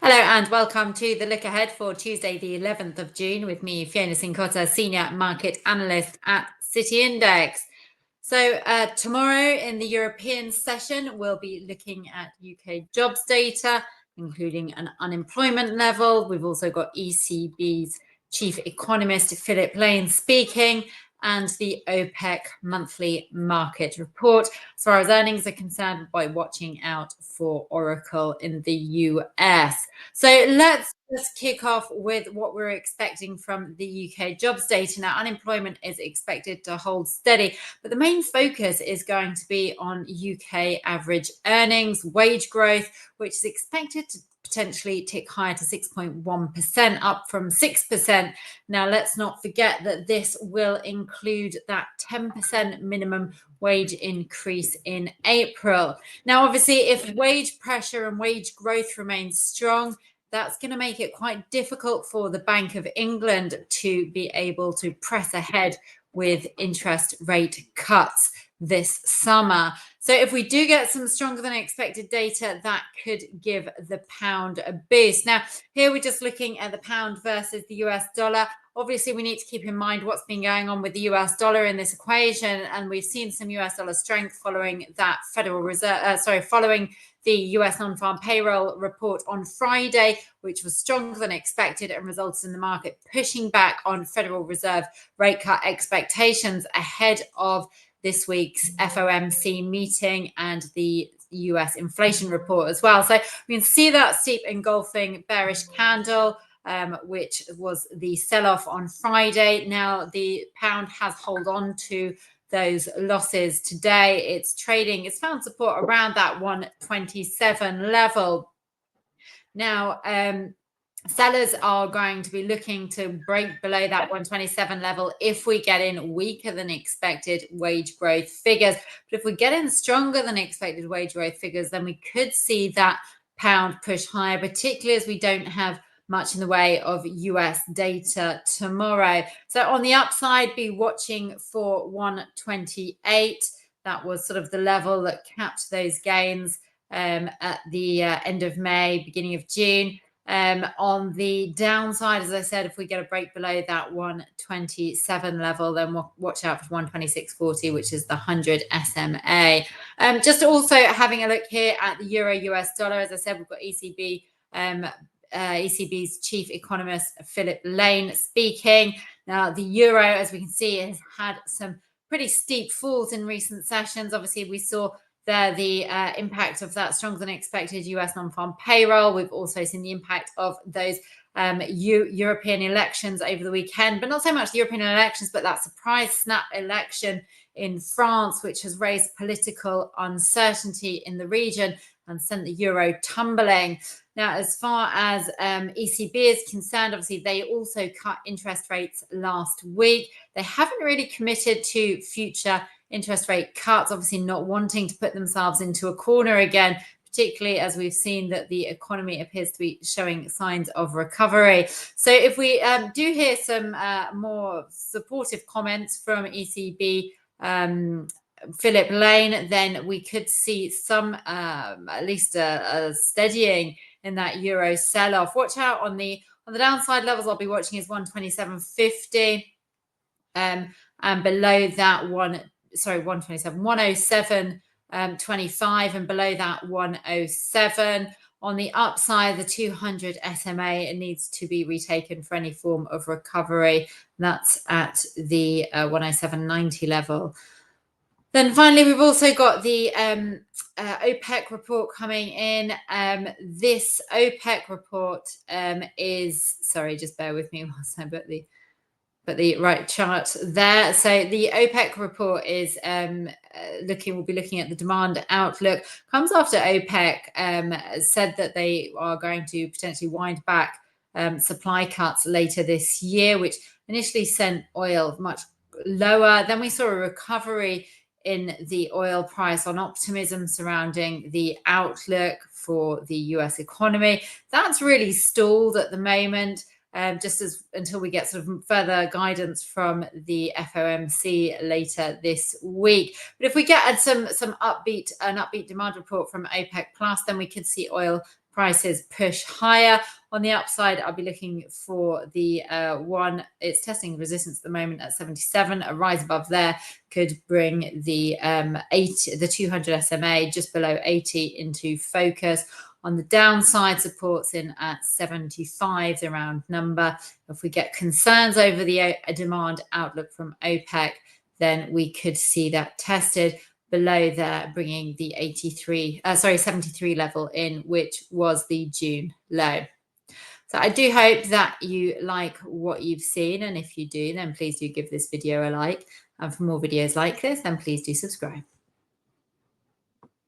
Hello and welcome to the look ahead for Tuesday, the 11th of June, with me, Fiona Cincotta, Senior Market Analyst at City Index. So, tomorrow in the European session, we'll be looking at UK jobs data, including an unemployment level. We've also got ECB's Chief Economist, Philip Lane, speaking, and the OPEC monthly market report. As far as earnings are concerned, by watching out for Oracle in the US. So let's just kick off with what we're expecting from the UK jobs data. Now, unemployment is expected to hold steady, but the main focus is going to be on UK average earnings, wage growth, which is expected to potentially tick higher to 6.1%, up from 6%. Now, let's not forget that this will include that 10% minimum wage increase in April. Now, obviously, if wage pressure and wage growth remains strong, that's going to make it quite difficult for the Bank of England to be able to press ahead with interest rate cuts this summer. So if we do get some stronger than expected data, that could give the pound a boost. Now, here we're just looking at the pound versus the US dollar. Obviously, we need to keep in mind what's been going on with the US dollar in this equation, and we've seen some US dollar strength following that Federal Reserve, following the US non-farm payroll report on Friday, which was stronger than expected and resulted in the market pushing back on Federal Reserve rate cut expectations ahead of this week's FOMC meeting and the US inflation report as well. So we can see that steep engulfing bearish candle, which was the sell-off on Friday. Now the pound has held on to those losses today. It's found support around that 127 level. Now, sellers are going to be looking to break below that 127 level if we get in weaker than expected wage growth figures. But if we get in stronger than expected wage growth figures, then we could see that pound push higher, particularly as we don't have much in the way of US data tomorrow. So on the upside, be watching for 128. That was sort of the level that capped those gains at the end of May, beginning of June. On the downside, as I said, if we get a break below that 127 level, then we'll watch out for 126.40, which is the 100 SMA. Just also having a look here at the euro US dollar. As I said, we've got ECB's chief economist, Philip Lane, speaking. Now, the euro, as we can see, has had some pretty steep falls in recent sessions. Obviously, we saw there the impact of that stronger than expected US non-farm payroll. We've also seen the impact of those European elections over the weekend, but not so much the European elections, but that surprise snap election in France, which has raised political uncertainty in the region and sent the euro tumbling. Now, as far as ECB is concerned, obviously, they also cut interest rates last week. They haven't really committed to future interest rate cuts, obviously not wanting to put themselves into a corner again, particularly as we've seen that the economy appears to be showing signs of recovery. So if we do hear some more supportive comments from ECB, Philip Lane, then we could see some, at least a steadying in that euro sell-off. Watch out on the downside levels. I'll be watching is 127.50, and below that 107.25, and below that 107. On the upside, the 200 SMA, it needs to be retaken for any form of recovery. That's at the 107.90 level. Then finally, we've also got the OPEC report coming in. This OPEC report is, sorry, just bear with me whilst I put the right chart there. So the OPEC report is we'll be looking at the demand outlook. Comes after OPEC said that they are going to potentially wind back supply cuts later this year, which initially sent oil much lower. Then we saw a recovery in the oil price on optimism surrounding the outlook for the US economy. That's really stalled at the moment. just as until we get sort of further guidance from the FOMC later this week. But if we get an upbeat demand report from OPEC Plus, then we could see oil prices push higher. On the upside, I'll be looking for the it's testing resistance at the moment at 77. A rise above there could bring the 200 SMA just below 80 into focus. On the downside, supports in at 75, the round number. If we get concerns over the demand outlook from OPEC, then we could see that tested below there, bringing the 73 level in, which was the June low. So I do hope that you like what you've seen. And if you do, then please do give this video a like. And for more videos like this, then please do subscribe.